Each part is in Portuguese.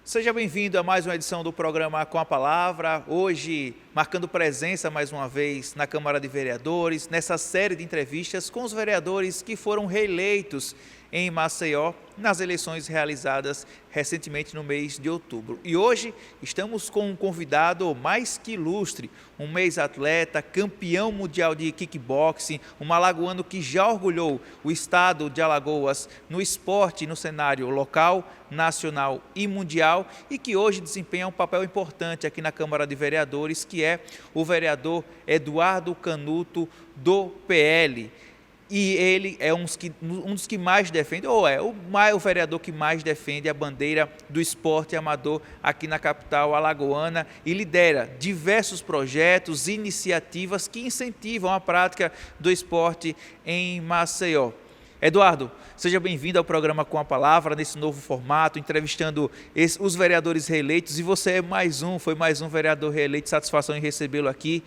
Seja bem-vindo a mais uma edição do programa Com a Palavra, hoje marcando presença mais uma vez na Câmara de Vereadores, nessa série de entrevistas com os vereadores que foram reeleitos em Maceió nas eleições realizadas recentemente no mês de outubro. E hoje estamos com um convidado mais que ilustre, um ex-atleta, campeão mundial de kickboxing, um alagoano que já orgulhou o estado de Alagoas no esporte, no cenário local, nacional e mundial, e que hoje desempenha um papel importante aqui na Câmara de Vereadores, que é o vereador Eduardo Canuto, do PL. E ele é um dos que mais defende, ou é o vereador que mais defende a bandeira do esporte amador aqui na capital alagoana e lidera diversos projetos e iniciativas que incentivam a prática do esporte em Maceió. Eduardo, seja bem-vindo ao programa Com a Palavra, nesse novo formato, entrevistando os vereadores reeleitos, e você foi mais um vereador reeleito, satisfação em recebê-lo aqui.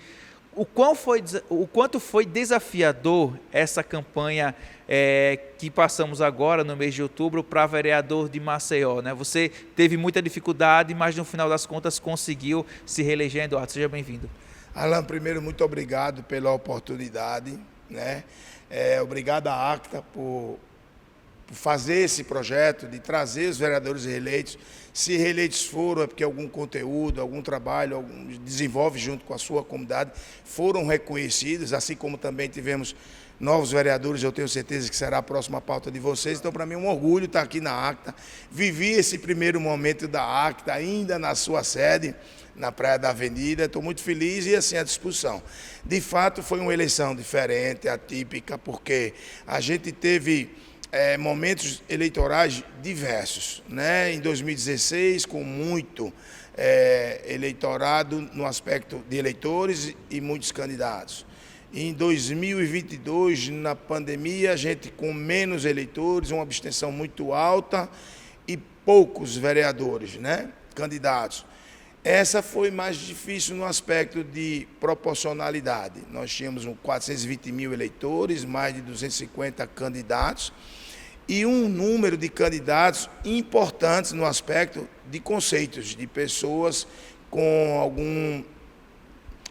O quanto foi desafiador essa campanha que passamos agora no mês de outubro para vereador de Maceió, né? Você teve muita dificuldade, mas no final das contas conseguiu se reeleger, Eduardo. Seja bem-vindo. Alan, primeiro, muito obrigado pela oportunidade, né? Obrigado à ACTA por fazer esse projeto, de trazer os vereadores reeleitos. Se reeleitos foram, é porque algum conteúdo, algum trabalho, desenvolve junto com a sua comunidade, foram reconhecidos, assim como também tivemos novos vereadores, eu tenho certeza que será a próxima pauta de vocês. Então, para mim, é um orgulho estar aqui na ACTA. Vivi esse primeiro momento da ACTA, ainda na sua sede, na Praia da Avenida. Estou muito feliz e, assim, à disposição. De fato, foi uma eleição diferente, atípica, porque a gente teve momentos eleitorais diversos, né? Em 2016, com muito eleitorado no aspecto de eleitores e muitos candidatos. Em 2022, na pandemia, a gente com menos eleitores, uma abstenção muito alta e poucos vereadores, né? Candidatos. Essa foi mais difícil no aspecto de proporcionalidade. Nós tínhamos 420 mil eleitores, mais de 250 candidatos, e um número de candidatos importantes no aspecto de conceitos, de pessoas com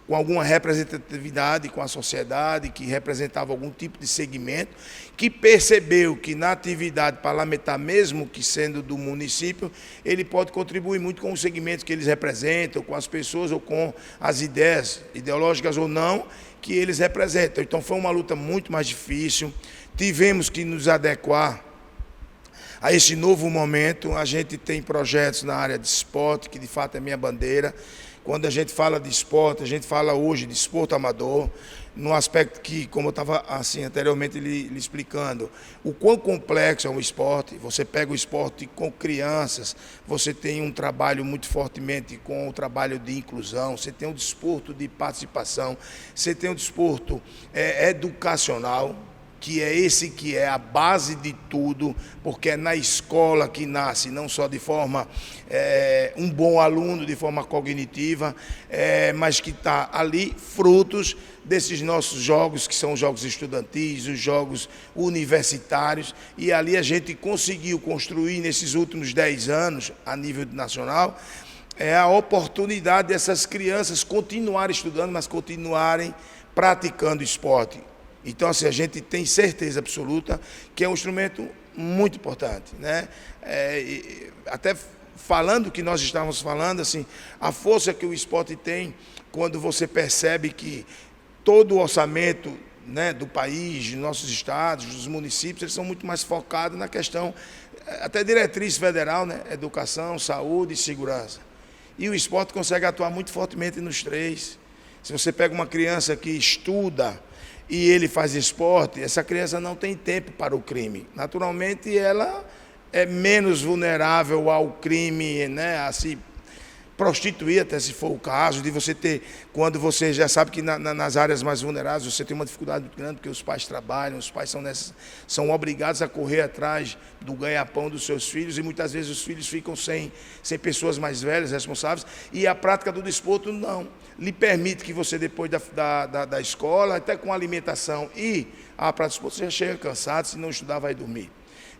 alguma representatividade com a sociedade, que representava algum tipo de segmento, que percebeu que na atividade parlamentar, mesmo que sendo do município, ele pode contribuir muito com os segmentos que eles representam, com as pessoas ou com as ideias, ideológicas ou não, que eles representam. Então foi uma luta muito mais difícil, tivemos que nos adequar a esse novo momento. A gente tem projetos na área de esporte, que de fato é minha bandeira. Quando a gente fala de esporte, a gente fala hoje de esporte amador, no aspecto que, como eu estava assim, anteriormente lhe explicando, o quão complexo é o esporte. Você pega o esporte com crianças, você tem um trabalho muito fortemente com o trabalho de inclusão, você tem um desporto de participação, você tem um desporto educacional, que é esse que é a base de tudo, porque é na escola que nasce, não só de forma, um bom aluno, de forma cognitiva, mas que está ali frutos desses nossos jogos, que são os jogos estudantis, os jogos universitários, e ali a gente conseguiu construir nesses últimos 10 anos, a nível nacional, a oportunidade dessas crianças continuarem estudando, mas continuarem praticando esporte. Então, assim, a gente tem certeza absoluta que é um instrumento muito importante, né? Até falando o que nós estávamos falando, assim, a força que o esporte tem quando você percebe que todo o orçamento, né, do país, dos nossos estados, dos municípios, eles são muito mais focados na questão, até diretriz federal, né? Educação, saúde e segurança. E o esporte consegue atuar muito fortemente nos três. Se você pega uma criança que estuda e ele faz esporte, essa criança não tem tempo para o crime. Naturalmente, ela é menos vulnerável ao crime, né, assim, prostituir até se for o caso, de você ter, quando você já sabe que nas áreas mais vulneráveis você tem uma dificuldade muito grande, porque os pais trabalham, os pais são obrigados a correr atrás do ganha-pão dos seus filhos, e muitas vezes os filhos ficam sem pessoas mais velhas, responsáveis, e a prática do desporto não lhe permite que você, depois da escola, até com alimentação e a prática do desporto, você já chega cansado, se não estudar vai dormir.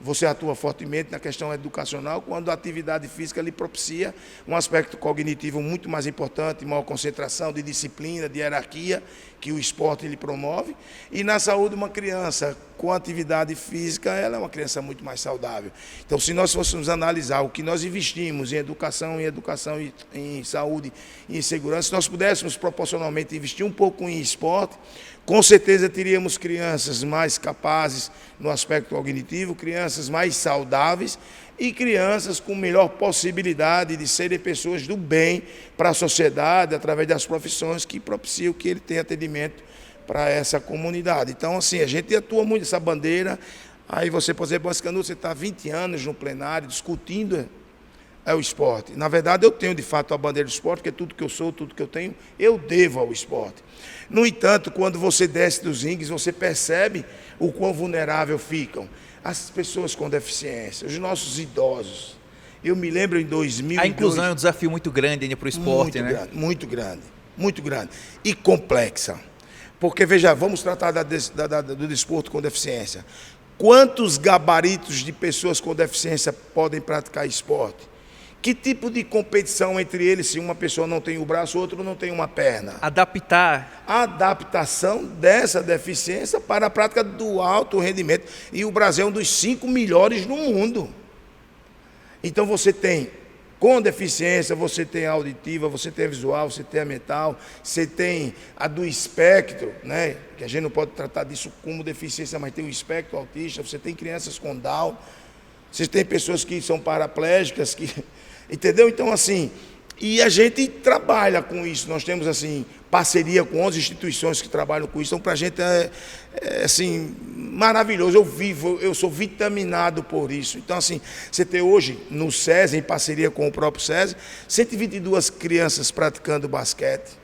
Você atua fortemente na questão educacional quando a atividade física lhe propicia um aspecto cognitivo muito mais importante, maior concentração, de disciplina, de hierarquia, que o esporte lhe promove. E na saúde, uma criança com atividade física, ela é uma criança muito mais saudável. Então, se nós fôssemos analisar o que nós investimos em educação, em saúde e em segurança, se nós pudéssemos proporcionalmente investir um pouco em esporte, com certeza teríamos crianças mais capazes no aspecto cognitivo, crianças mais saudáveis e crianças com melhor possibilidade de serem pessoas do bem para a sociedade, através das profissões que propiciam que ele tenha atendimento para essa comunidade. Então, assim, a gente atua muito nessa bandeira. Aí você, por exemplo, Canuto, você está há 20 anos no plenário discutindo o esporte. Na verdade, eu tenho, de fato, a bandeira do esporte, porque tudo que eu sou, tudo que eu tenho, eu devo ao esporte. No entanto, quando você desce dos ringues, você percebe o quão vulnerável ficam as pessoas com deficiência, os nossos idosos. Eu me lembro em 2002... A inclusão é um desafio muito grande ainda para o esporte, né? Grande, muito grande. E complexa. Porque, veja, vamos tratar do desporto com deficiência. Quantos gabaritos de pessoas com deficiência podem praticar esporte? Que tipo de competição entre eles, se uma pessoa não tem o braço, o outro não tem uma perna? Adaptar. A adaptação dessa deficiência para a prática do alto rendimento. E o Brasil é um dos 5 melhores no mundo. Então você tem, com deficiência, você tem a auditiva, você tem a visual, você tem a mental, você tem a do espectro, né? Que a gente não pode tratar disso como deficiência, mas tem o espectro autista, você tem crianças com Down, você tem pessoas que são paraplégicas, entendeu? Então, assim, e a gente trabalha com isso. Nós temos, assim, parceria com 11 instituições que trabalham com isso. Então, para a gente assim, maravilhoso. Eu sou vitaminado por isso. Então, assim, você tem hoje, no SESI, em parceria com o próprio SESI, 122 crianças praticando basquete.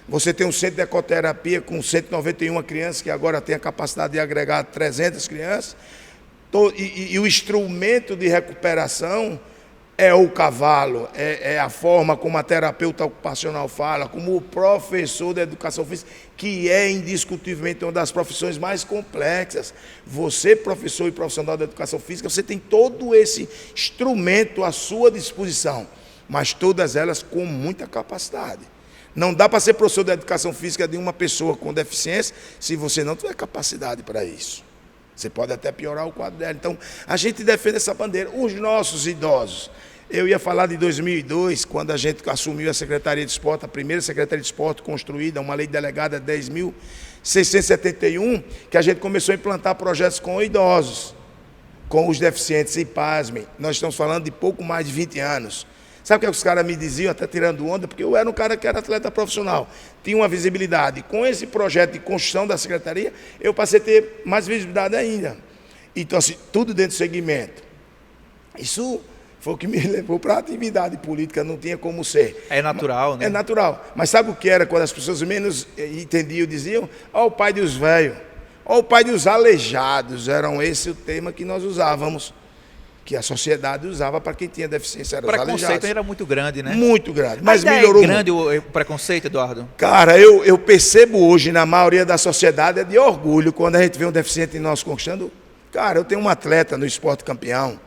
Você tem um centro de ecoterapia com 191 crianças, que agora tem a capacidade de agregar 300 crianças. E o instrumento de recuperação é o cavalo, é a forma como a terapeuta ocupacional fala, como o professor da educação física, que é indiscutivelmente uma das profissões mais complexas. Você, professor e profissional da educação física, você tem todo esse instrumento à sua disposição, mas todas elas com muita capacidade. Não dá para ser professor da educação física de uma pessoa com deficiência se você não tiver capacidade para isso. Você pode até piorar o quadro dela. Então, a gente defende essa bandeira. Os nossos idosos. Eu ia falar de 2002, quando a gente assumiu a Secretaria de Esporte, a primeira Secretaria de Esporte construída, uma lei delegada 10.671, que a gente começou a implantar projetos com idosos, com os deficientes. E pasmem, nós estamos falando de pouco mais de 20 anos. Sabe o que os caras me diziam, até tirando onda? Porque eu era um cara que era atleta profissional, tinha uma visibilidade. Com esse projeto de construção da Secretaria, eu passei a ter mais visibilidade ainda. Então, assim, tudo dentro do segmento. Isso foi o que me levou para a atividade política, não tinha como ser. É natural, né? É natural. Mas sabe o que era quando as pessoas menos entendiam, diziam? Ó, o pai dos velhos, ó, o pai dos aleijados. Eram esse o tema que nós usávamos, que a sociedade usava para quem tinha deficiência. Era o preconceito era muito grande, né? Muito grande, mas melhorou muito. É grande o preconceito, Eduardo? Cara, eu percebo hoje, na maioria da sociedade, é de orgulho quando a gente vê um deficiente em nós conquistando. Cara, eu tenho um atleta no esporte campeão.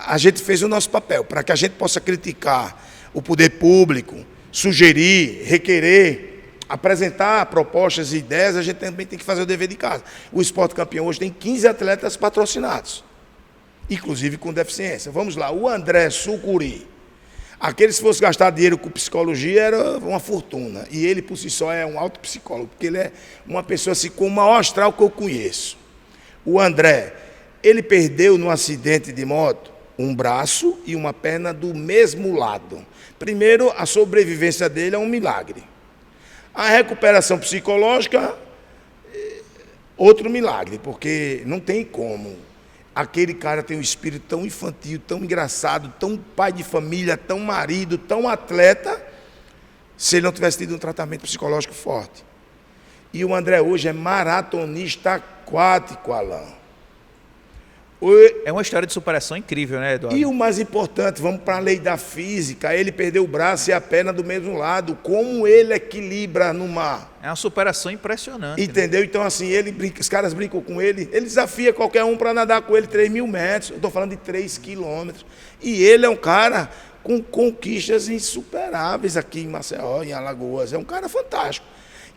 A gente fez o nosso papel para que a gente possa criticar o poder público, sugerir, requerer, apresentar propostas e ideias. A gente também tem que fazer o dever de casa. O esporte campeão hoje tem 15 atletas patrocinados, inclusive com deficiência. Vamos lá, o André Sucuri. Aquele, se fosse gastar dinheiro com psicologia, era uma fortuna. E ele, por si só, é um autopsicólogo, porque ele é uma pessoa assim, com o maior astral que eu conheço. O André, ele perdeu num acidente de moto um braço e uma perna do mesmo lado. Primeiro, a sobrevivência dele é um milagre. A recuperação psicológica, outro milagre, porque não tem como. aquele cara tem um espírito tão infantil, tão engraçado, tão pai de família, tão marido, tão atleta, se ele não tivesse tido um tratamento psicológico forte. E o André hoje é maratonista aquático, Alain. É uma história de superação incrível, né, Eduardo? E o mais importante, vamos para a lei da física, ele perdeu o braço e a perna do mesmo lado, como ele equilibra no mar. É uma superação impressionante. Entendeu? Né? Então, assim, os caras brincam com ele desafia qualquer um para nadar com ele 3.000 metros, eu estou falando de 3 quilômetros. E ele é um cara com conquistas insuperáveis aqui em Maceió, em Alagoas, é um cara fantástico.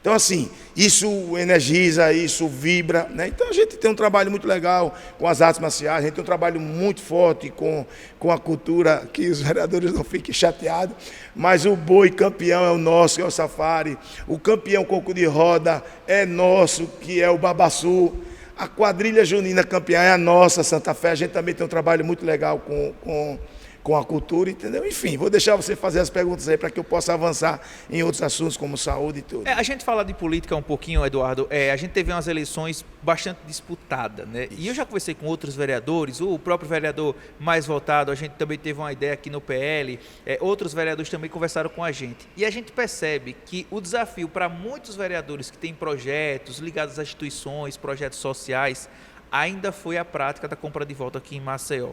Então, assim, isso energiza, isso vibra, né? Então, a gente tem um trabalho muito legal com as artes marciais, a gente tem um trabalho muito forte com a cultura, que os vereadores não fiquem chateados, mas o boi campeão é o nosso, que é o safari, o campeão coco de roda é nosso, que é o babaçu, a quadrilha junina campeã é a nossa, Santa Fé, a gente também tem um trabalho muito legal com a cultura, entendeu? Enfim, vou deixar você fazer as perguntas aí para que eu possa avançar em outros assuntos como saúde e tudo. A gente fala de política um pouquinho, Eduardo, a gente teve umas eleições bastante disputadas, né? E eu já conversei com outros vereadores, o próprio vereador mais votado, a gente também teve uma ideia aqui no PL, outros vereadores também conversaram com a gente. E a gente percebe que o desafio para muitos vereadores que têm projetos ligados às instituições, projetos sociais, ainda foi a prática da compra de voto aqui em Maceió.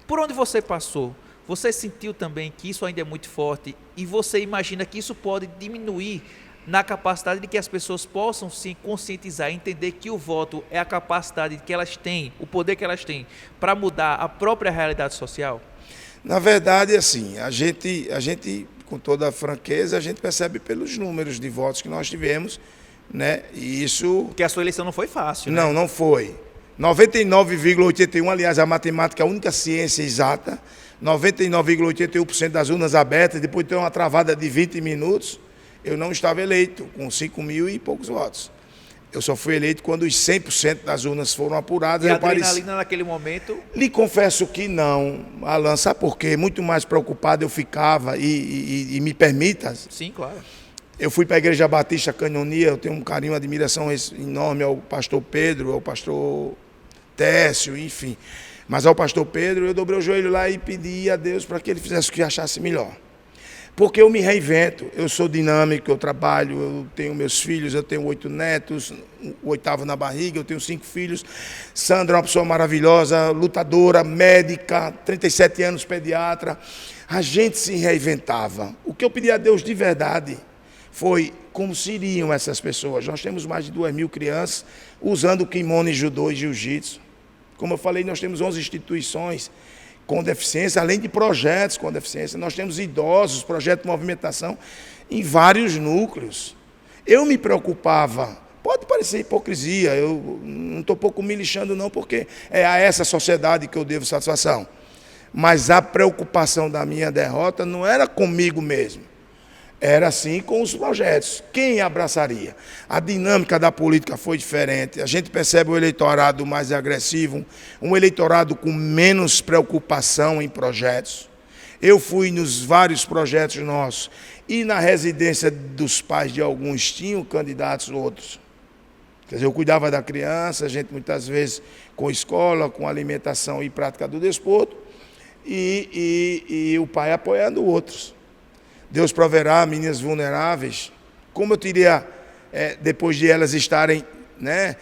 Por onde você passou, você sentiu também que isso ainda é muito forte e você imagina que isso pode diminuir na capacidade de que as pessoas possam se conscientizar, entender que o voto é a capacidade que elas têm, o poder que elas têm para mudar a própria realidade social? Na verdade, assim, a gente, com toda a franqueza, a gente percebe pelos números de votos que nós tivemos, né? E isso... Porque a sua eleição não foi fácil, né? Não foi. 99,81%, aliás, a matemática é a única ciência exata, 99,81% das urnas abertas, depois de ter uma travada de 20 minutos, eu não estava eleito, com 5.000 e poucos votos. Eu só fui eleito quando os 100% das urnas foram apuradas. E a adrenalina naquele momento? Lhe confesso que não, Alan, sabe por quê? Muito mais preocupado eu ficava, e me permita... Sim, claro. Eu fui para a Igreja Batista Canhonia, eu tenho um carinho, uma admiração enorme ao pastor Pedro, ao pastor Técio, enfim. Mas ao pastor Pedro, eu dobrei o joelho lá e pedi a Deus para que ele fizesse o que achasse melhor. Porque eu me reinvento, eu sou dinâmico, eu trabalho, eu tenho meus filhos, eu tenho 8 netos, o 8º na barriga, eu tenho 5 filhos. Sandra é uma pessoa maravilhosa, lutadora, médica, 37 anos, pediatra. A gente se reinventava. O que eu pedi a Deus de verdade foi como seriam essas pessoas. Nós temos mais de 2.000 crianças usando kimono, judô e jiu-jitsu. Como eu falei, nós temos 11 instituições com deficiência, além de projetos com deficiência. Nós temos idosos, projeto de movimentação em vários núcleos. Eu me preocupava, pode parecer hipocrisia, eu não estou pouco me lixando não, porque é a essa sociedade que eu devo satisfação. Mas a preocupação da minha derrota não era comigo mesmo. Era assim com os projetos. Quem abraçaria? A dinâmica da política foi diferente. A gente percebe o eleitorado mais agressivo, um eleitorado com menos preocupação em projetos. Eu fui nos vários projetos nossos e na residência dos pais de alguns tinham candidatos outros. Quer dizer, eu cuidava da criança, a gente muitas vezes com escola, com alimentação e prática do desporto, e o pai apoiando outros. Deus proverá meninas vulneráveis. Como eu teria, depois de elas estarem, né,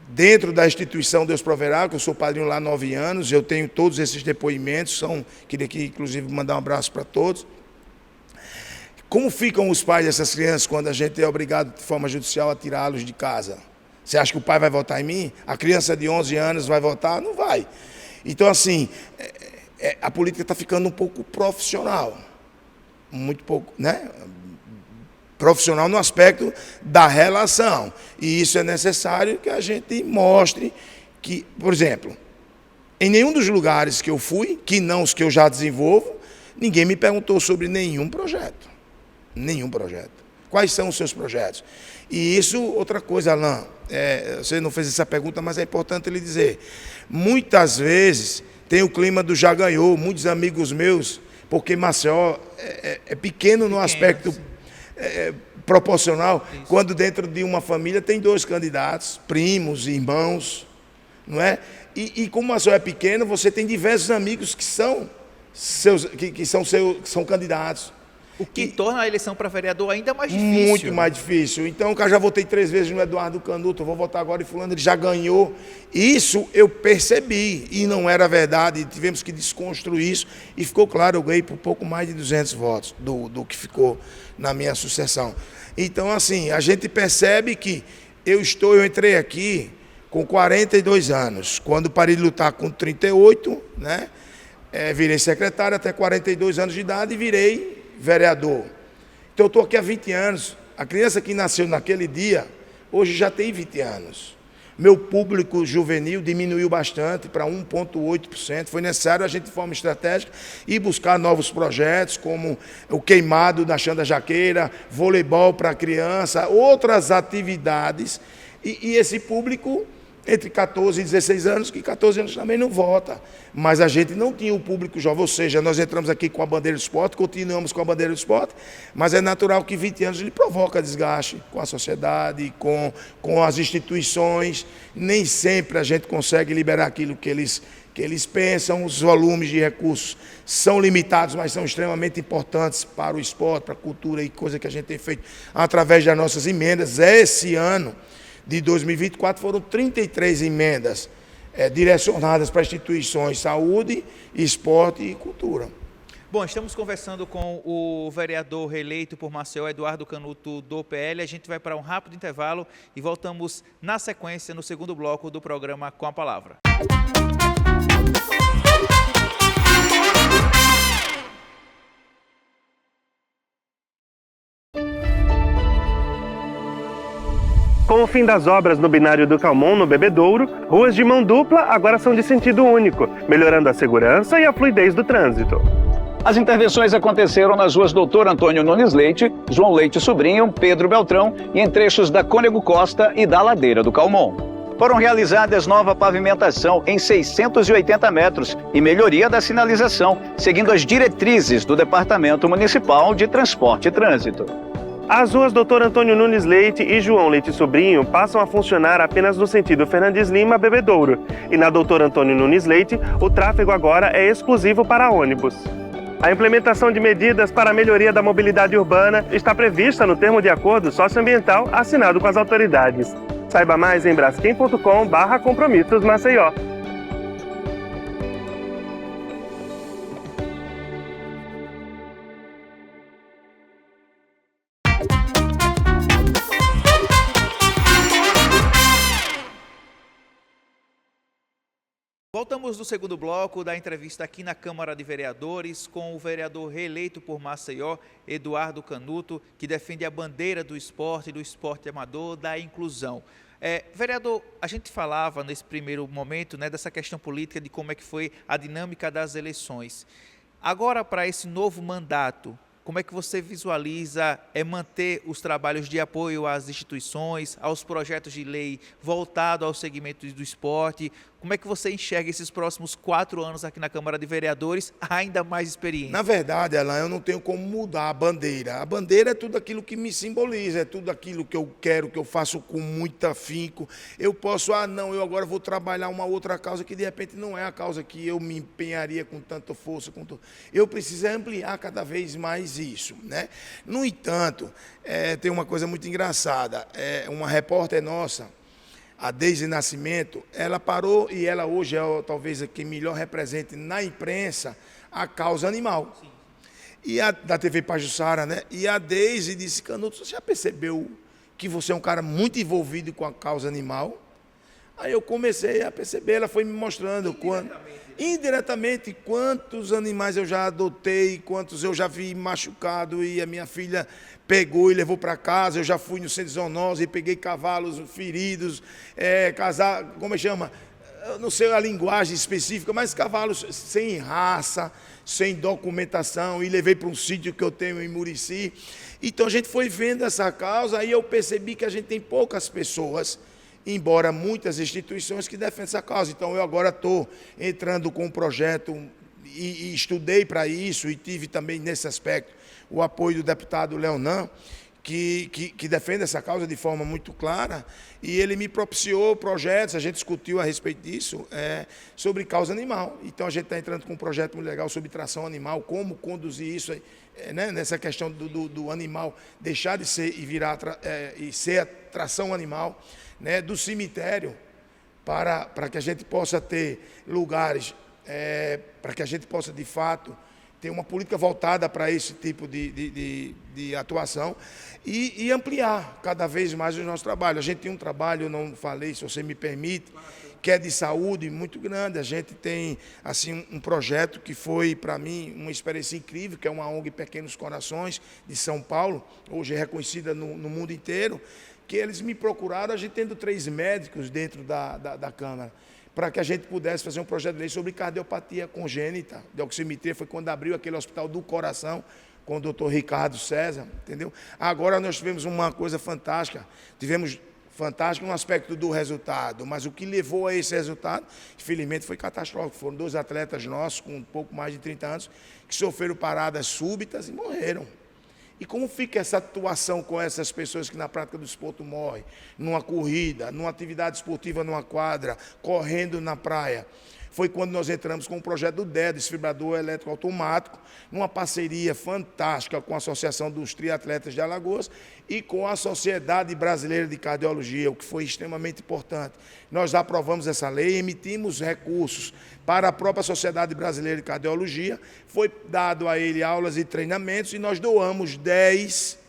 dentro da instituição Deus proverá, que eu sou padrinho lá há 9 anos, eu tenho todos esses depoimentos, queria aqui inclusive mandar um abraço para todos. Como ficam os pais dessas crianças quando a gente é obrigado de forma judicial a tirá-los de casa? Você acha que o pai vai votar em mim? A criança de 11 anos vai votar? Não vai. Então, assim, a política está ficando um pouco profissional. Muito pouco, né? Profissional no aspecto da relação. E isso é necessário que a gente mostre que, por exemplo, em nenhum dos lugares que eu fui, que não os que eu já desenvolvo, ninguém me perguntou sobre nenhum projeto. Nenhum projeto. Quais são os seus projetos? E isso, outra coisa, Alain, você não fez essa pergunta, mas é importante lhe dizer. Muitas vezes tem o clima do já ganhou, muitos amigos meus, porque Maceió é pequeno no aspecto proporcional, isso. Quando dentro de uma família tem 2 candidatos, primos, irmãos, não é? E como Maceió é pequeno, você tem diversos amigos que são são candidatos. O que torna a eleição para vereador ainda mais difícil. Muito mais difícil. Então, eu já votei 3 vezes no Eduardo Canuto, vou votar agora em fulano, ele já ganhou. Isso eu percebi, e não era verdade, tivemos que desconstruir isso, e ficou claro, eu ganhei por pouco mais de 200 votos do que ficou na minha sucessão. Então, assim, a gente percebe que eu entrei aqui com 42 anos, quando parei de lutar com 38, né? Virei secretário até 42 anos de idade e virei vereador. Então eu estou aqui há 20 anos. A criança que nasceu naquele dia, hoje já tem 20 anos. Meu público juvenil diminuiu bastante para 1,8%. Foi necessário a gente, de forma estratégica, ir buscar novos projetos, como o queimado na Xanda Jaqueira, voleibol para criança, outras atividades. E esse público entre 14 e 16 anos, que 14 anos também não vota. Mas a gente não tinha o público jovem, ou seja, nós entramos aqui com a bandeira do esporte, continuamos com a bandeira do esporte, mas é natural que 20 anos ele provoca desgaste com a sociedade, com as instituições. Nem sempre a gente consegue liberar aquilo que eles pensam. Os volumes de recursos são limitados, mas são extremamente importantes para o esporte, para a cultura e coisa que a gente tem feito através das nossas emendas. Esse ano de 2024 foram 33 emendas direcionadas para instituições de saúde, esporte e cultura. Bom, estamos conversando com o vereador reeleito por Maceió, Eduardo Canuto, do PL. A gente vai para um rápido intervalo e voltamos na sequência no segundo bloco do programa Com a Palavra. Com o fim das obras no binário do Calmon, no Bebedouro, ruas de mão dupla agora são de sentido único, melhorando a segurança e a fluidez do trânsito. As intervenções aconteceram nas ruas Doutor Antônio Nunes Leite, João Leite Sobrinho, Pedro Beltrão e em trechos da Cônego Costa e da Ladeira do Calmon. Foram realizadas nova pavimentação em 680 metros e melhoria da sinalização, seguindo as diretrizes do Departamento Municipal de Transporte e Trânsito. As ruas Doutor Antônio Nunes Leite e João Leite Sobrinho passam a funcionar apenas no sentido Fernandes Lima-Bebedouro. E na Doutor Antônio Nunes Leite, o tráfego agora é exclusivo para ônibus. A implementação de medidas para a melhoria da mobilidade urbana está prevista no termo de acordo socioambiental assinado com as autoridades. Saiba mais em braskem.com/compromissos Maceió. Voltamos no segundo bloco da entrevista aqui na Câmara de Vereadores com o vereador reeleito por Maceió, Eduardo Canuto, que defende a bandeira do esporte amador, da inclusão. Vereador, a gente falava nesse primeiro momento, né, dessa questão política, de como é que foi a dinâmica das eleições. Agora, para esse novo mandato, como é que você visualiza manter os trabalhos de apoio às instituições, aos projetos de lei voltados ao segmento do esporte? Como é que você enxerga esses próximos 4 anos aqui na Câmara de Vereadores, ainda mais experiente? Na verdade, Alain, eu não tenho como mudar a bandeira. A bandeira é tudo aquilo que me simboliza, é tudo aquilo que eu quero, que eu faço com muito afinco. Eu posso, eu agora vou trabalhar uma outra causa que de repente não é a causa que eu me empenharia com tanta força. Eu preciso ampliar cada vez mais isso, né? No entanto, tem uma coisa muito engraçada. Uma repórter nossa, a Deise Nascimento, ela parou e ela hoje é talvez a que melhor represente na imprensa a causa animal. Sim. E da TV Pajuçara, né? E a Deise disse: Canuto, você já percebeu que você é um cara muito envolvido com a causa animal? Aí eu comecei a perceber, ela foi me mostrando indiretamente quantos animais eu já adotei, quantos eu já vi machucado e a minha filha pegou e levou para casa. Eu já fui no centro de zoonose e peguei cavalos feridos, como chama? Eu não sei a linguagem específica, mas cavalos sem raça, sem documentação, e levei para um sítio que eu tenho em Murici. Então a gente foi vendo essa causa, aí eu percebi que a gente tem poucas pessoas, embora muitas instituições, que defendem essa causa. Então eu agora estou entrando com um projeto e estudei para isso, e tive também nesse aspecto o apoio do deputado Leonan, que defende essa causa de forma muito clara, e ele me propiciou projetos, a gente discutiu a respeito disso, sobre causa animal. Então a gente está entrando com um projeto muito legal sobre tração animal, como conduzir isso, né, nessa questão do animal deixar de ser e virar e ser a tração animal, né, do cemitério, para que a gente possa ter lugares, para que a gente possa, de fato, ter uma política voltada para esse tipo de atuação e ampliar cada vez mais o nosso trabalho. A gente tem um trabalho, eu não falei, se você me permite, que é de saúde muito grande. A gente tem assim um projeto que foi, para mim, uma experiência incrível, que é uma ONG Pequenos Corações, de São Paulo, hoje é reconhecida no mundo inteiro, que eles me procuraram, a gente tendo 3 médicos dentro da Câmara, para que a gente pudesse fazer um projeto de lei sobre cardiopatia congênita, de oximetria. Foi quando abriu aquele Hospital do Coração, com o doutor Ricardo César, entendeu? Agora nós tivemos uma coisa fantástica, fantástico no aspecto do resultado, mas o que levou a esse resultado, infelizmente, foi catastrófico. Foram 2 atletas nossos, com um pouco mais de 30 anos, que sofreram paradas súbitas e morreram. E como fica essa atuação com essas pessoas que na prática do esporte morrem? Numa corrida, numa atividade esportiva numa quadra, correndo na praia. Foi quando nós entramos com o projeto do DEA, desfibrilador elétrico automático, numa parceria fantástica com a Associação dos Triatletas de Alagoas e com a Sociedade Brasileira de Cardiologia, o que foi extremamente importante. Nós aprovamos essa lei, emitimos recursos para a própria Sociedade Brasileira de Cardiologia, foi dado a ele aulas e treinamentos e nós doamos 10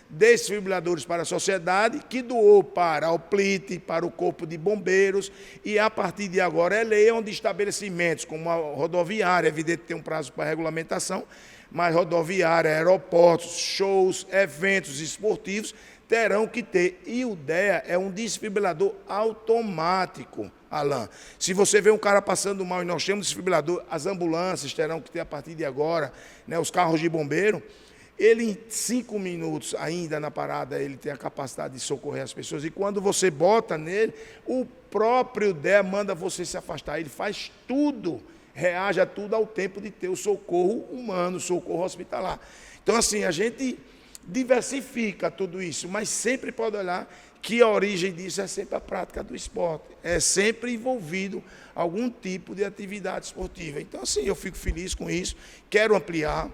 desfibriladores para a sociedade, que doou para a OPLIT, para o Corpo de Bombeiros, e a partir de agora é lei onde estabelecimentos como a rodoviária, evidente que tem um prazo para regulamentação, mas rodoviária, aeroportos, shows, eventos esportivos terão que ter. E o DEA é um desfibrilador automático, Alain. Se você vê um cara passando mal e nós temos desfibrilador, as ambulâncias terão que ter a partir de agora, né, os carros de bombeiro. Ele, em 5 minutos, ainda na parada, ele tem a capacidade de socorrer as pessoas. E quando você bota nele, o próprio DEA manda você se afastar. Ele faz tudo, reage a tudo ao tempo de ter o socorro humano, o socorro hospitalar. Então, assim, a gente diversifica tudo isso, mas sempre pode olhar que a origem disso é sempre a prática do esporte. É sempre envolvido algum tipo de atividade esportiva. Então, assim, eu fico feliz com isso, quero ampliar.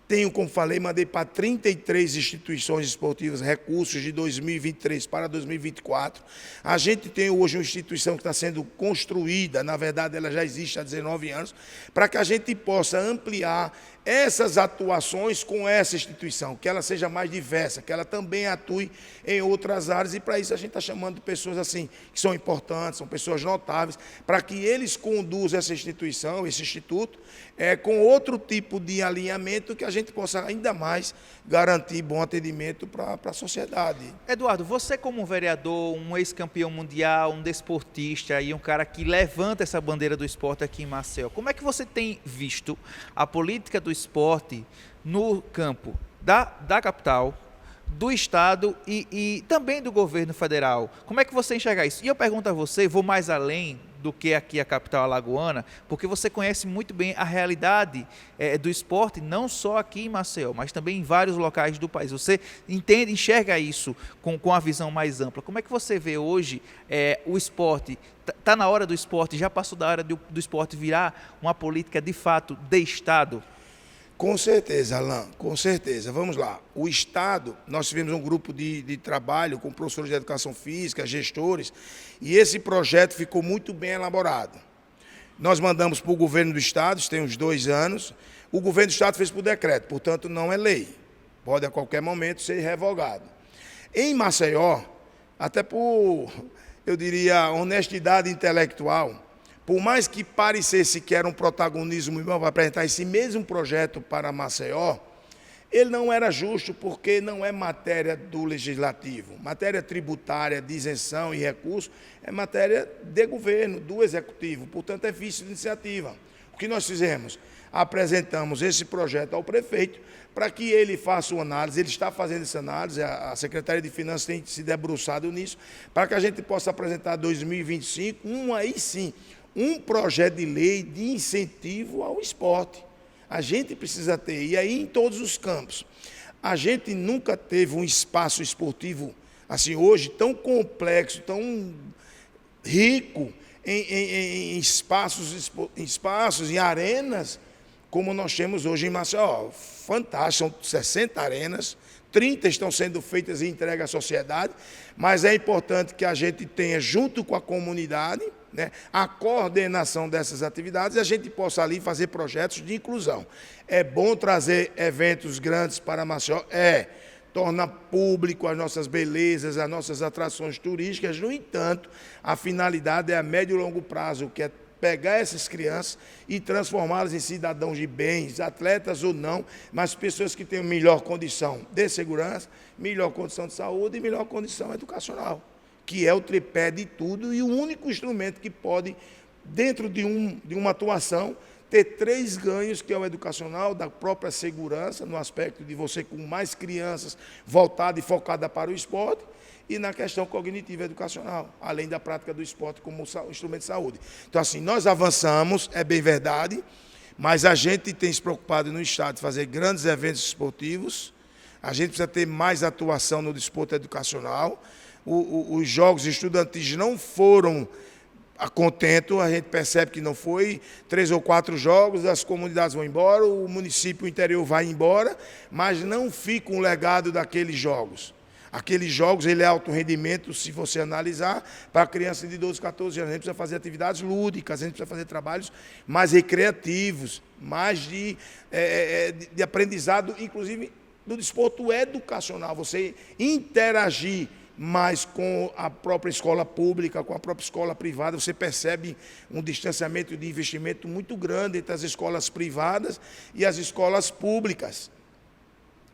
Tenho, como falei, mandei para 33 instituições esportivas recursos de 2023 para 2024. A gente tem hoje uma instituição que está sendo construída, na verdade ela já existe há 19 anos, para que a gente possa ampliar essas atuações com essa instituição, que ela seja mais diversa, que ela também atue em outras áreas, e para isso a gente está chamando pessoas assim, que são importantes, são pessoas notáveis, para que eles conduzam essa instituição, esse instituto, com outro tipo de alinhamento, que a gente possa ainda mais garantir bom atendimento para a sociedade. Eduardo, você como um vereador, um ex-campeão mundial, um desportista e um cara que levanta essa bandeira do esporte aqui em Maceió, como é que você tem visto a política do esporte no campo da capital, do estado e também do governo federal? Como é que você enxerga isso? E eu pergunto a você, vou mais além do que aqui a capital alagoana, porque você conhece muito bem a realidade do esporte, não só aqui em Maceió, mas também em vários locais do país. Você entende, enxerga isso com a visão mais ampla. Como é que você vê hoje o esporte? Está na hora do esporte, já passou da hora do esporte virar uma política de fato de Estado? Com certeza, Alain, com certeza. Vamos lá. O Estado, nós tivemos um grupo de trabalho com professores de educação física, gestores, e esse projeto ficou muito bem elaborado. Nós mandamos para o governo do Estado, isso tem uns 2 anos, o governo do Estado fez por decreto, portanto não é lei. Pode a qualquer momento ser revogado. Em Maceió, até por, eu diria, honestidade intelectual, por mais que parecesse que era um protagonismo para apresentar esse mesmo projeto para Maceió, ele não era justo, porque não é matéria do legislativo. Matéria tributária, de isenção e recurso, é matéria de governo, do executivo, portanto é vício de iniciativa. O que nós fizemos? Apresentamos esse projeto ao prefeito para que ele faça uma análise. Ele está fazendo essa análise, a Secretaria de Finanças tem se debruçado nisso, para que a gente possa apresentar em 2025, aí sim, um projeto de lei de incentivo ao esporte. A gente precisa ter, e aí em todos os campos. A gente nunca teve um espaço esportivo, assim, hoje, tão complexo, tão rico em espaços, em arenas, como nós temos hoje em Maceió. Fantástico, são 60 arenas, 30 estão sendo feitas e entregues à sociedade, mas é importante que a gente tenha, junto com a comunidade, né, a coordenação dessas atividades e a gente possa ali fazer projetos de inclusão. É bom trazer eventos grandes para Maceió? Torna público as nossas belezas, as nossas atrações turísticas. No entanto, a finalidade é a médio e longo prazo, que é pegar essas crianças e transformá-las em cidadãos de bens, atletas ou não, mas pessoas que tenham melhor condição de segurança, melhor condição de saúde e melhor condição educacional, que é o tripé de tudo e o único instrumento que pode, dentro de uma atuação, ter 3 ganhos, que é o educacional, da própria segurança, no aspecto de você com mais crianças voltada e focada para o esporte, e na questão cognitiva educacional, além da prática do esporte como instrumento de saúde. Então, assim, nós avançamos, é bem verdade, mas a gente tem se preocupado no Estado de fazer grandes eventos esportivos, a gente precisa ter mais atuação no desporto educacional. Os jogos estudantis não foram a contento, a gente percebe que não foi, 3 ou 4 jogos, as comunidades vão embora, o município o interior vai embora, mas não fica um legado daqueles jogos. Aqueles jogos, ele é alto rendimento, se você analisar, para crianças de 12, 14 anos. A gente precisa fazer atividades lúdicas, a gente precisa fazer trabalhos mais recreativos, mais de aprendizado, inclusive do desporto educacional. Você interagir mais com a própria escola pública, com a própria escola privada, você percebe um distanciamento de investimento muito grande entre as escolas privadas e as escolas públicas.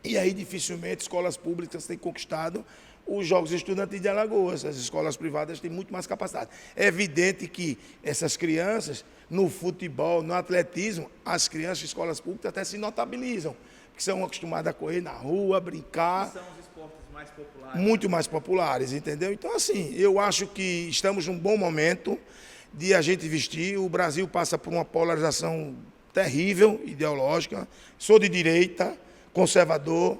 E aí, dificilmente, escolas públicas têm conquistado os Jogos Estudantis de Alagoas. As escolas privadas têm muito mais capacidade. É evidente que essas crianças, no futebol, no atletismo, as crianças de escolas públicas até se notabilizam, porque são acostumadas a correr na rua, brincar. São os esportes mais populares. Muito mais populares, entendeu? Então, assim, eu acho que estamos num bom momento de a gente vestir. O Brasil passa por uma polarização terrível, ideológica. Sou de direita, conservador,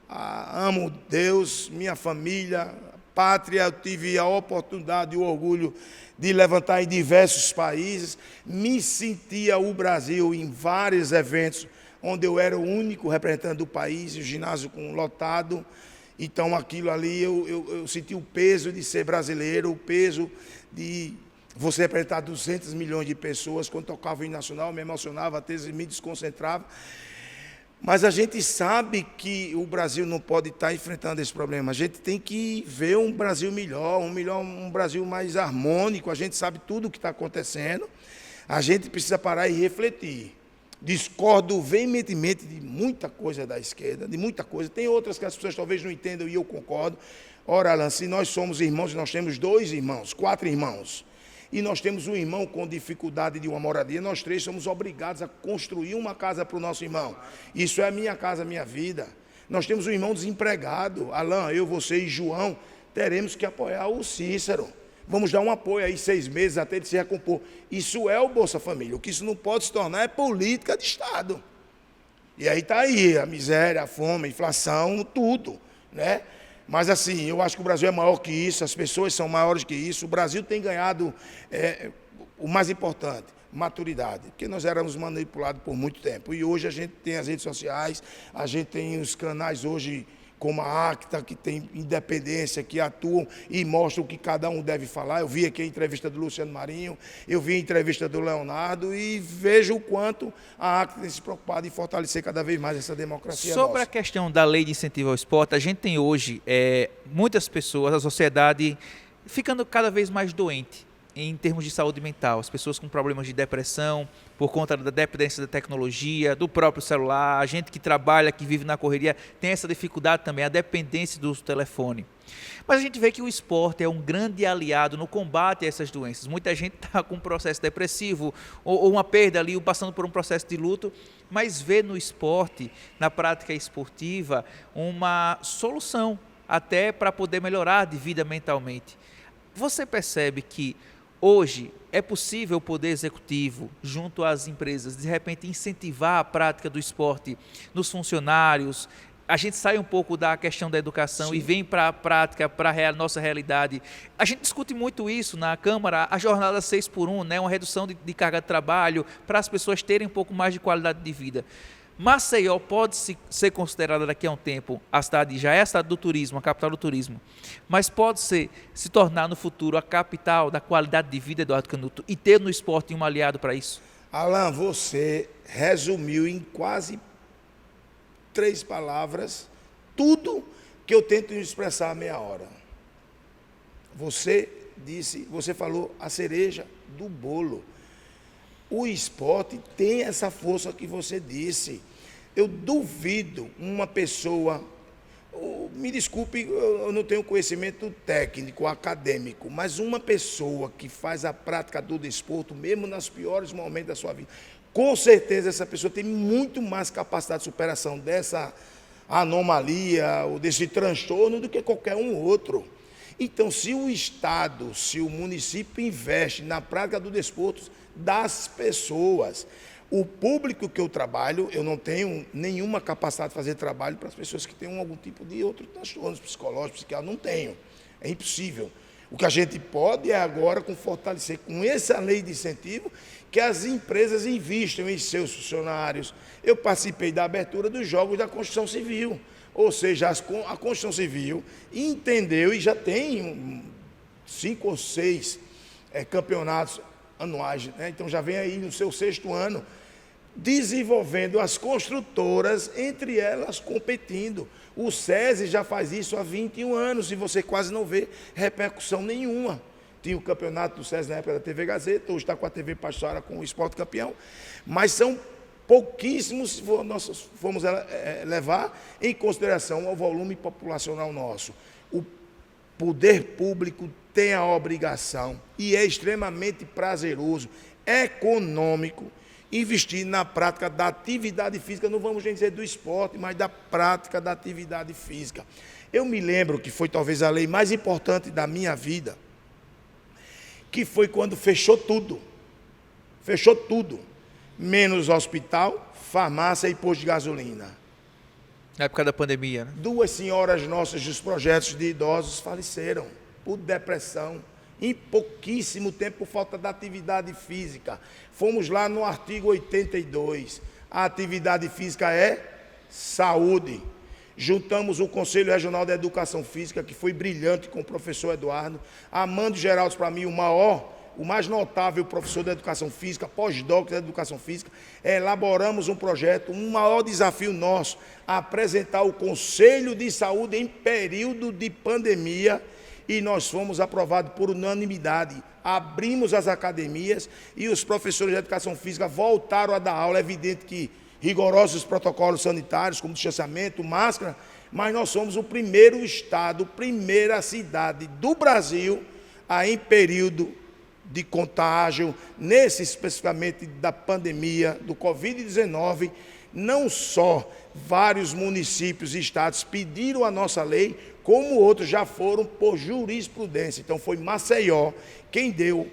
amo Deus, minha família, pátria. Eu tive a oportunidade e o orgulho de levantar em diversos países. Me sentia o Brasil em vários eventos, onde eu era o único representante do país, o ginásio lotado. Então, aquilo ali, eu senti o peso de ser brasileiro, o peso de você representar 200 milhões de pessoas. Quando tocava o hino nacional, me emocionava, até me desconcentrava. Mas a gente sabe que o Brasil não pode estar enfrentando esse problema. A gente tem que ver um Brasil melhor, um Brasil mais harmônico. A gente sabe tudo o que está acontecendo. A gente precisa parar e refletir. Discordo veementemente de muita coisa da esquerda, de muita coisa. Tem outras que as pessoas talvez não entendam e eu concordo. Ora, Alan, se nós somos irmãos, nós temos 2 irmãos, 4 irmãos, e nós temos um irmão com dificuldade de uma moradia, nós 3 somos obrigados a construir uma casa para o nosso irmão. Isso é a minha casa, a minha vida. Nós temos um irmão desempregado. Alan, eu, você e João teremos que apoiar o Cícero. Vamos dar um apoio aí 6 meses até ele se recompor. Isso é o Bolsa Família. O que isso não pode se tornar é política de Estado. E aí está aí a miséria, a fome, a inflação, tudo, né? Mas, assim, eu acho que o Brasil é maior que isso, as pessoas são maiores que isso. O Brasil tem ganhado o mais importante, maturidade, porque nós éramos manipulados por muito tempo. E hoje a gente tem as redes sociais, a gente tem os canais hoje como a Acta, que tem independência, que atuam e mostram o que cada um deve falar. Eu vi aqui a entrevista do Luciano Marinho, eu vi a entrevista do Leonardo e vejo o quanto a Acta tem se preocupado em fortalecer cada vez mais essa democracia Sobre nossa. a questão da lei de incentivo ao esporte, a gente tem hoje muitas pessoas, a sociedade, ficando cada vez mais doente em termos de saúde mental. As pessoas com problemas de depressão, por conta da dependência da tecnologia, do próprio celular, a gente que trabalha, que vive na correria, tem essa dificuldade também, a dependência do uso do telefone. Mas a gente vê que o esporte é um grande aliado no combate a essas doenças. Muita gente está com um processo depressivo, ou uma perda ali, ou passando por um processo de luto, mas vê no esporte, na prática esportiva, uma solução até para poder melhorar de vida mentalmente. Você percebe que hoje é possível o poder executivo, junto às empresas, de repente incentivar a prática do esporte nos funcionários, a gente sai um pouco da questão da educação e vem para a prática, para a nossa realidade. A gente discute muito isso na Câmara, a jornada 6x1, né, uma redução de carga de trabalho para as pessoas terem um pouco mais de qualidade de vida. Maceió pode ser considerada daqui a um tempo, a cidade já é a cidade do turismo, a capital do turismo, mas pode se tornar no futuro a capital da qualidade de vida, Eduardo Canuto, e ter no esporte um aliado para isso? Alan, você resumiu em quase 3 palavras tudo que eu tento expressar a meia hora. Você falou a cereja do bolo. O esporte tem essa força que você disse. Eu duvido uma pessoa, me desculpe, eu não tenho conhecimento técnico, acadêmico, mas uma pessoa que faz a prática do desporto, mesmo nos piores momentos da sua vida, com certeza essa pessoa tem muito mais capacidade de superação dessa anomalia ou desse transtorno do que qualquer um outro. Então, se o Estado, se o município investe na prática do desporto das pessoas, o público que eu trabalho, eu não tenho nenhuma capacidade de fazer trabalho para as pessoas que têm algum tipo de outro transtorno psicológico, psiquiátrico, não tenho, é impossível. O que a gente pode é agora fortalecer com essa lei de incentivo que as empresas investam em seus funcionários. Eu participei da abertura dos Jogos da Construção Civil, ou seja, a Construção Civil entendeu e já tem 5 ou 6 campeonatos anuais, né? Então já vem aí no seu 6º ano, desenvolvendo as construtoras, entre elas competindo. O SESI já faz isso há 21 anos e você quase não vê repercussão nenhuma. Tinha o campeonato do SESI na época da TV Gazeta, hoje está com a TV Pastoara com o Esporte Campeão, mas são pouquíssimos se nós formos levar em consideração o volume populacional nosso. O poder público tem a obrigação, e é extremamente prazeroso, econômico, investir na prática da atividade física, não vamos nem dizer do esporte, mas da prática da atividade física. Eu me lembro que foi talvez a lei mais importante da minha vida, que foi quando fechou tudo, menos hospital, farmácia e posto de gasolina. Na época da pandemia, né? 2 senhoras nossas dos projetos de idosos faleceram por depressão, em pouquíssimo tempo, por falta da atividade física. Fomos lá no artigo 82, a atividade física é saúde. Juntamos o Conselho Regional da Educação Física, que foi brilhante com o professor Eduardo, Amando Geraldo, para mim, o mais notável professor da Educação Física, pós-doc da Educação Física. Elaboramos um projeto, um maior desafio nosso, apresentar o Conselho de Saúde em período de pandemia, e nós fomos aprovados por unanimidade. Abrimos as academias e os professores de Educação Física voltaram a dar aula. É evidente que rigorosos protocolos sanitários, como distanciamento, máscara, mas nós somos o primeiro estado, primeira cidade do Brasil a, em período de contágio, nesse especificamente da pandemia do Covid-19, não só vários municípios e estados pediram a nossa lei, como outros já foram por jurisprudência. Então foi Maceió quem deu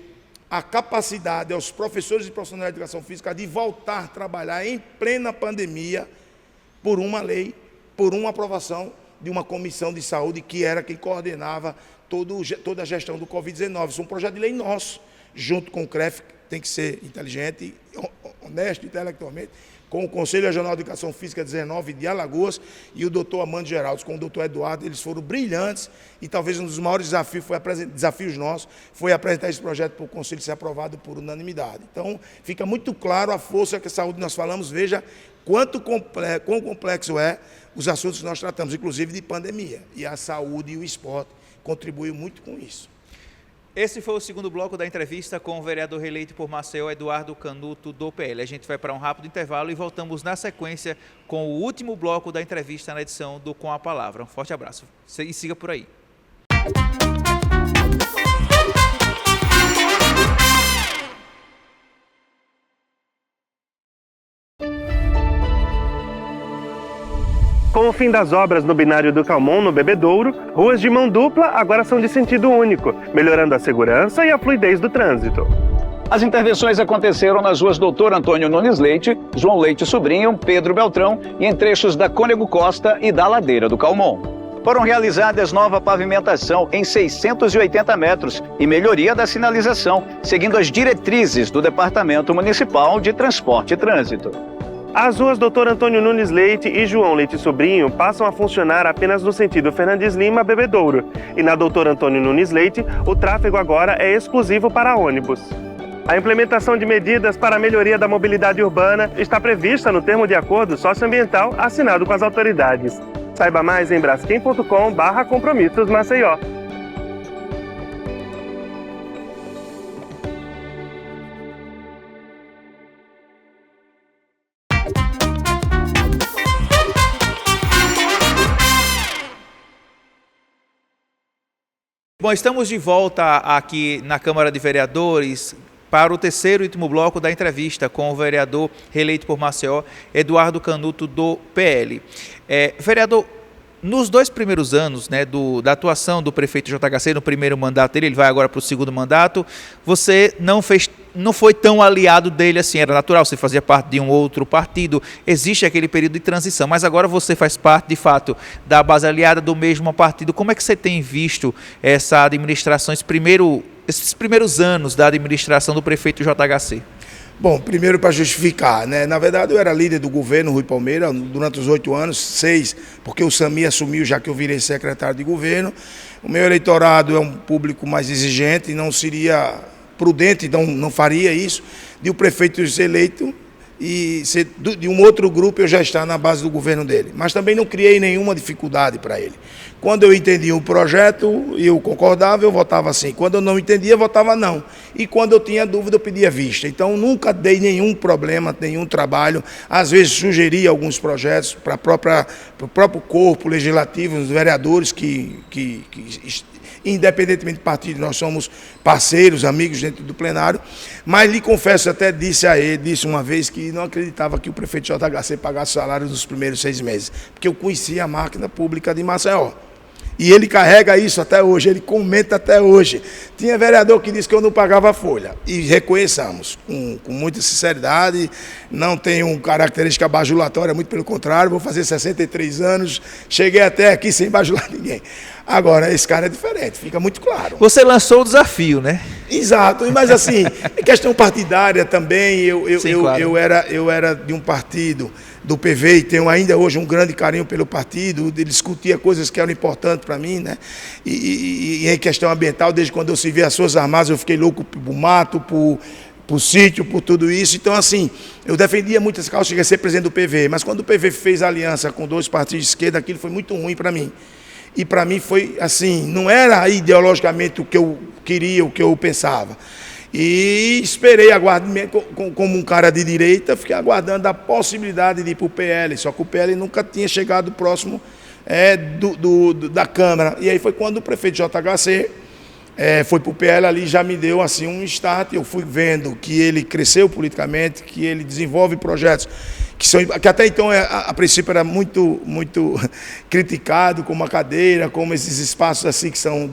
a capacidade aos professores e profissionais de educação física de voltar a trabalhar em plena pandemia por uma lei, por uma aprovação de uma comissão de saúde que era quem coordenava toda a gestão do Covid-19. Isso é um projeto de lei nosso, junto com o CREF, tem que ser inteligente, honesto intelectualmente, com o Conselho Regional de Educação Física 19 de Alagoas e o doutor Amando Geraldo, com o doutor Eduardo. Eles foram brilhantes e talvez um dos maiores desafios nossos foi apresentar esse projeto para o Conselho ser aprovado por unanimidade. Então, fica muito claro a força que a saúde nós falamos. Veja quão complexo é os assuntos que nós tratamos, inclusive de pandemia. E a saúde e o esporte contribuem muito com isso. Esse foi o segundo bloco da entrevista com o vereador reeleito por Maceió, Eduardo Canuto, do PL. A gente vai para um rápido intervalo e voltamos na sequência com o último bloco da entrevista na edição do Com a Palavra. Um forte abraço e siga por aí. Com o fim das obras no binário do Calmon, no Bebedouro, ruas de mão dupla agora são de sentido único, melhorando a segurança e a fluidez do trânsito. As intervenções aconteceram nas ruas Doutor Antônio Nunes Leite, João Leite Sobrinho, Pedro Beltrão e em trechos da Cônego Costa e da Ladeira do Calmon. Foram realizadas nova pavimentação em 680 metros e melhoria da sinalização, seguindo as diretrizes do Departamento Municipal de Transporte e Trânsito. As ruas Dr. Antônio Nunes Leite e João Leite Sobrinho passam a funcionar apenas no sentido Fernandes Lima, Bebedouro. E na Dr. Antônio Nunes Leite, o tráfego agora é exclusivo para ônibus. A implementação de medidas para a melhoria da mobilidade urbana está prevista no termo de acordo socioambiental assinado com as autoridades. Saiba mais em braskem.com/compromissos Maceió. Bom, estamos de volta aqui na Câmara de Vereadores para o terceiro e último bloco da entrevista com o vereador reeleito por Maceió, Eduardo Canuto, do PL. Vereador, nos 2 primeiros anos, né, da atuação do prefeito JHC, no primeiro mandato dele, ele vai agora para o segundo mandato, você não foi tão aliado dele assim, era natural, você fazia parte de um outro partido, existe aquele período de transição, mas agora você faz parte, de fato, da base aliada do mesmo partido. Como é que você tem visto essa administração, esses primeiros anos da administração do prefeito JHC? Bom, primeiro para justificar, né? Na verdade eu era líder do governo Rui Palmeira durante os 8 anos, 6, porque o Sami assumiu já que eu virei secretário de governo. O meu eleitorado é um público mais exigente e não seria prudente, não faria isso, de o prefeito ser eleito e ser de um outro grupo eu já estar na base do governo dele. Mas também não criei nenhuma dificuldade para ele. Quando eu entendia o projeto e eu concordava, eu votava sim. Quando eu não entendia, eu votava não. E quando eu tinha dúvida, eu pedia vista. Então, nunca dei nenhum problema, nenhum trabalho. Às vezes, sugeria alguns projetos para o próprio corpo legislativo, os vereadores que independentemente do partido, nós somos parceiros, amigos dentro do plenário, mas lhe confesso, até disse uma vez que não acreditava que o prefeito JHC pagasse salário nos primeiros 6 meses, porque eu conhecia a máquina pública de Maceió. E ele carrega isso até hoje, ele comenta até hoje. Tinha vereador que disse que eu não pagava folha. E reconheçamos, com muita sinceridade, não tenho característica bajulatória, muito pelo contrário, vou fazer 63 anos, cheguei até aqui sem bajular ninguém. Agora, esse cara é diferente, fica muito claro. Você lançou o desafio, né? Exato, mas assim, em questão partidária também, Claro. eu era de um partido do PV e tenho ainda hoje um grande carinho pelo partido, de discutir coisas que eram importantes para mim, né? E em questão ambiental, desde quando eu servi as Forças Armadas, eu fiquei louco por mato, por sítio, por tudo isso. Então, assim, eu defendia muito essa causa, cheguei a ser presidente do PV, mas quando o PV fez aliança com 2 partidos de esquerda, aquilo foi muito ruim para mim. E para mim foi assim, não era ideologicamente o que eu queria, o que eu pensava. E esperei, como um cara de direita, fiquei aguardando a possibilidade de ir para o PL, só que o PL nunca tinha chegado próximo da Câmara. E aí foi quando o prefeito JHC foi para o PL, ali já me deu assim um start, eu fui vendo que ele cresceu politicamente, que ele desenvolve projetos que até então a princípio era muito criticado, como a cadeira, como esses espaços assim que são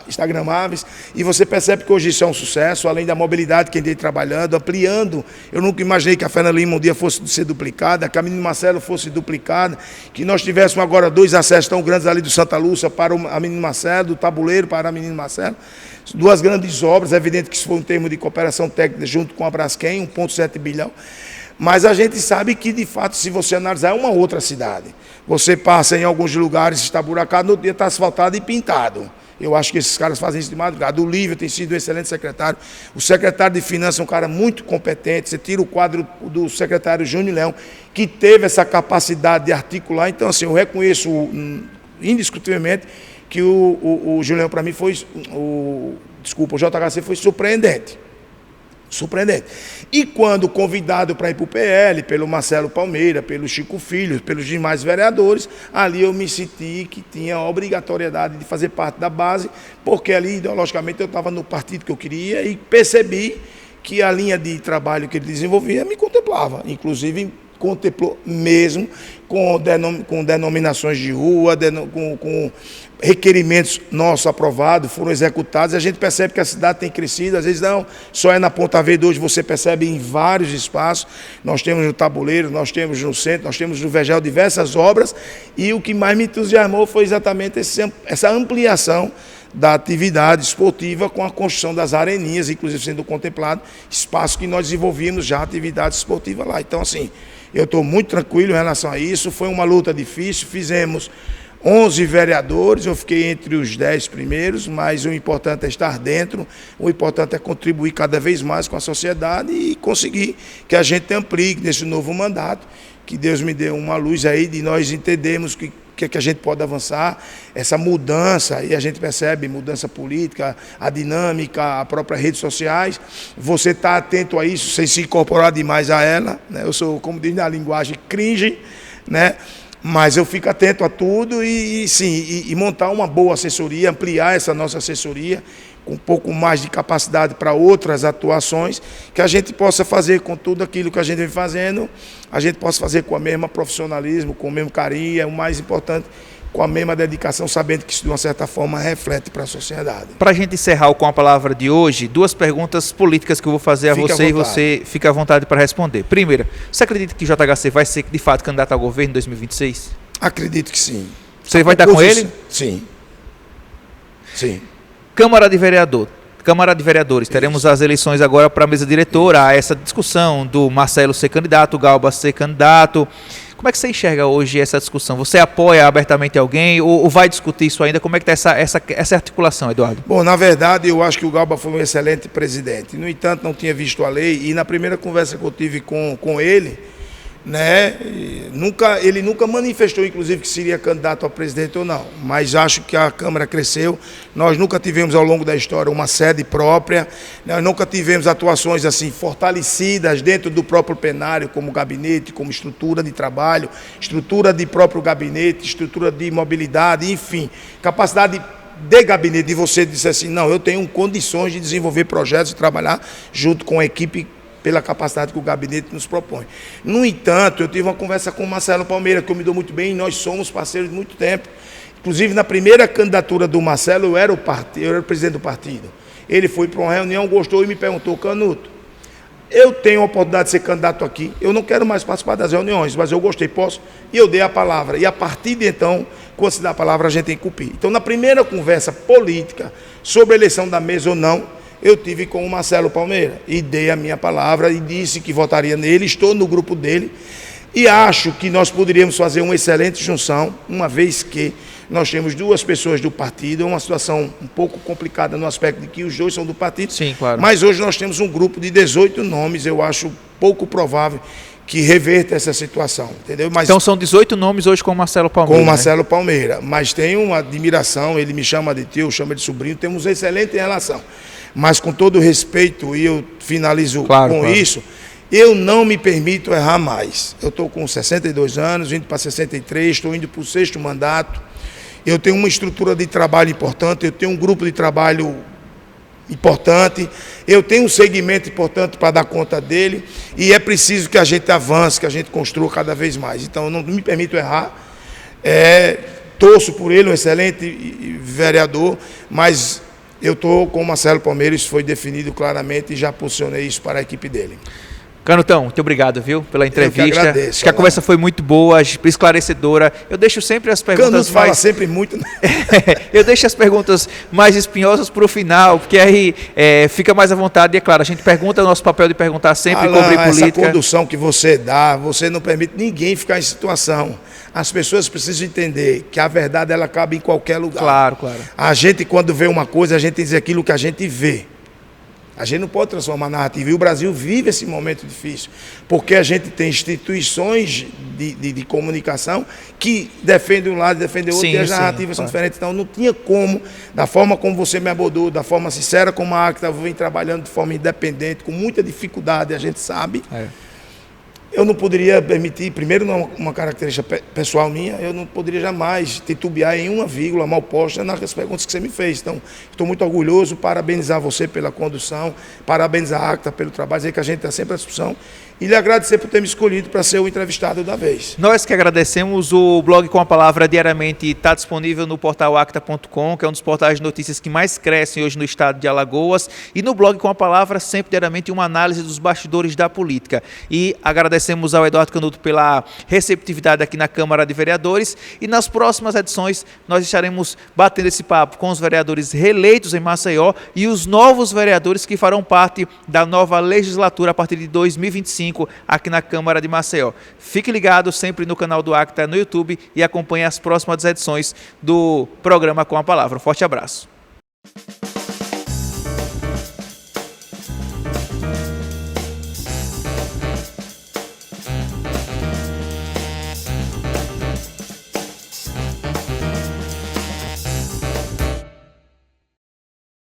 instagramáveis, e você percebe que hoje isso é um sucesso, além da mobilidade que a gente tem trabalhando, ampliando. Eu nunca imaginei que a Fernanda Lima um dia fosse ser duplicada, que a Menino Marcelo fosse duplicada, que nós tivéssemos agora 2 acessos tão grandes ali do Santa Lúcia para a Menino Marcelo, do Tabuleiro para a Menino Marcelo. 2 grandes obras, é evidente que isso foi um termo de cooperação técnica junto com a Braskem, 1,7 bilhão. Mas a gente sabe que, de fato, se você analisar, é uma outra cidade. Você passa em alguns lugares, está buracado, no outro dia está asfaltado e pintado. Eu acho que esses caras fazem isso de madrugada. O Lívio tem sido um excelente secretário. O secretário de Finanças é um cara muito competente. Você tira o quadro do secretário Júnior Leão, que teve essa capacidade de articular. Então, assim, eu reconheço indiscutivelmente que o Júnior Leão, para mim, o JHC foi surpreendente. E quando convidado para ir para o PL, pelo Marcelo Palmeira, pelo Chico Filho, pelos demais vereadores, ali eu me senti que tinha a obrigatoriedade de fazer parte da base, porque ali, ideologicamente, eu estava no partido que eu queria e percebi que a linha de trabalho que ele desenvolvia me contemplava. Inclusive, contemplou mesmo, com denominações de rua, com requerimentos nossos aprovados, foram executados. A gente percebe que a cidade tem crescido, às vezes não, só é na Ponta Verde, hoje você percebe em vários espaços. Nós temos no Tabuleiro, nós temos no centro, nós temos no Vergel diversas obras, e o que mais me entusiasmou foi exatamente essa ampliação da atividade esportiva com a construção das areninhas, inclusive sendo contemplado espaço que nós desenvolvíamos já atividade esportiva lá. Então, assim, eu estou muito tranquilo em relação a isso. Foi uma luta difícil, fizemos 11 vereadores, eu fiquei entre os 10 primeiros, mas o importante é estar dentro, o importante é contribuir cada vez mais com a sociedade e conseguir que a gente amplie nesse novo mandato, que Deus me dê uma luz aí de nós entendermos que a gente pode avançar, essa mudança, e a gente percebe mudança política, a dinâmica, a própria redes sociais, você está atento a isso, sem se incorporar demais a ela, né? Eu sou, como diz na linguagem, cringe, né? Mas eu fico atento a tudo e montar uma boa assessoria, ampliar essa nossa assessoria, com um pouco mais de capacidade para outras atuações, que a gente possa fazer com tudo aquilo que a gente vem fazendo, a gente possa fazer com o mesmo profissionalismo, com o mesmo carinho, e é o mais importante, com a mesma dedicação, sabendo que isso de uma certa forma reflete para a sociedade. Para a gente encerrar com a palavra de hoje, 2 perguntas políticas que eu vou fazer a você e você fica à vontade para responder. Primeira, você acredita que JHC vai ser de fato candidato ao governo em 2026? Acredito que sim. Você vai estar com ele? Sim. Sim. Câmara de Vereadores, teremos as eleições agora para a mesa diretora, há essa discussão do Marcelo ser candidato, o Galba ser candidato. Como é que você enxerga hoje essa discussão? Você apoia abertamente alguém ou vai discutir isso ainda? Como é que está essa articulação, Eduardo? Bom, na verdade, eu acho que o Galba foi um excelente presidente. No entanto, não tinha visto a lei e na primeira conversa que eu tive com ele, né, ele nunca manifestou, inclusive, que seria candidato a presidente ou não, mas acho que a Câmara cresceu. Nós nunca tivemos ao longo da história uma sede própria, nós nunca tivemos atuações assim fortalecidas dentro do próprio plenário, como gabinete, como estrutura de trabalho, estrutura de próprio gabinete, estrutura de mobilidade, enfim, capacidade de gabinete, de você dizer assim, não, eu tenho condições de desenvolver projetos e trabalhar junto com a equipe pela capacidade que o gabinete nos propõe. No entanto, eu tive uma conversa com o Marcelo Palmeira, que eu me dou muito bem, e nós somos parceiros de muito tempo. Inclusive, na primeira candidatura do Marcelo, eu era o presidente do partido. Ele foi para uma reunião, gostou e me perguntou, Canuto, eu tenho a oportunidade de ser candidato aqui, eu não quero mais participar das reuniões, mas eu gostei, posso? E eu dei a palavra. E a partir de então, quando se dá a palavra, a gente tem que cumprir. Então, na primeira conversa política sobre a eleição da mesa ou não, eu tive com o Marcelo Palmeira e dei a minha palavra e disse que votaria nele, estou no grupo dele e acho que nós poderíamos fazer uma excelente junção, uma vez que nós temos 2 pessoas do partido, é uma situação um pouco complicada no aspecto de que os 2 são do partido. Sim, claro. Mas hoje nós temos um grupo de 18 nomes, eu acho pouco provável que reverta essa situação, entendeu? Mas, então são 18 nomes hoje com o Marcelo Palmeira. Com o Marcelo Palmeira, mas tenho uma admiração, ele me chama de tio, chama de sobrinho, temos uma excelente relação. Mas com todo respeito, e eu finalizo com isso, eu não me permito errar mais. Eu estou com 62 anos, indo para 63, estou indo para o 6º mandato, eu tenho uma estrutura de trabalho importante, eu tenho um grupo de trabalho importante, eu tenho um segmento importante para dar conta dele, e é preciso que a gente avance, que a gente construa cada vez mais. Então, eu não me permito errar, torço por ele, um excelente vereador, mas eu estou com o Marcelo Palmeira, isso foi definido claramente e já posicionei isso para a equipe dele. Canutão, muito obrigado, viu, pela entrevista. Eu que agradeço, acho que a conversa foi muito boa, esclarecedora. Eu deixo sempre as perguntas Canuto fala sempre muito, né? Eu deixo as perguntas mais espinhosas para o final, porque aí fica mais à vontade. E é claro, a gente pergunta, o nosso papel de perguntar sempre cobrir política. Essa condução que você dá, você não permite ninguém ficar em situação. As pessoas precisam entender que a verdade ela cabe em qualquer lugar. Claro, claro. A gente, quando vê uma coisa, a gente tem que dizer aquilo que a gente vê. A gente não pode transformar a narrativa. E o Brasil vive esse momento difícil, porque a gente tem instituições de comunicação que defendem um lado e defendem o outro, e as narrativas são diferentes. Então, não tinha como, da forma como você me abordou, da forma sincera como a ACTA vem trabalhando de forma independente, com muita dificuldade, a gente sabe. Eu não poderia permitir, primeiro, uma característica pessoal minha, eu não poderia jamais titubear em uma vírgula mal posta nas perguntas que você me fez. Então, estou muito orgulhoso, parabenizar você pela condução, parabenizar a ACTA pelo trabalho, dizer que a gente está sempre à disposição e lhe agradecer por ter me escolhido para ser o entrevistado da vez. Nós que agradecemos. O blog Com a Palavra diariamente está disponível no portal acta.com, que é um dos portais de notícias que mais crescem hoje no estado de Alagoas, e no blog Com a Palavra sempre diariamente uma análise dos bastidores da política. E agradecemos ao Eduardo Canuto pela receptividade aqui na Câmara de Vereadores, e nas próximas edições nós estaremos batendo esse papo com os vereadores reeleitos em Maceió e os novos vereadores que farão parte da nova legislatura a partir de 2025 aqui na Câmara de Maceió. Fique ligado sempre no canal do Acta no YouTube e acompanhe as próximas edições do programa Com a Palavra. Um forte abraço.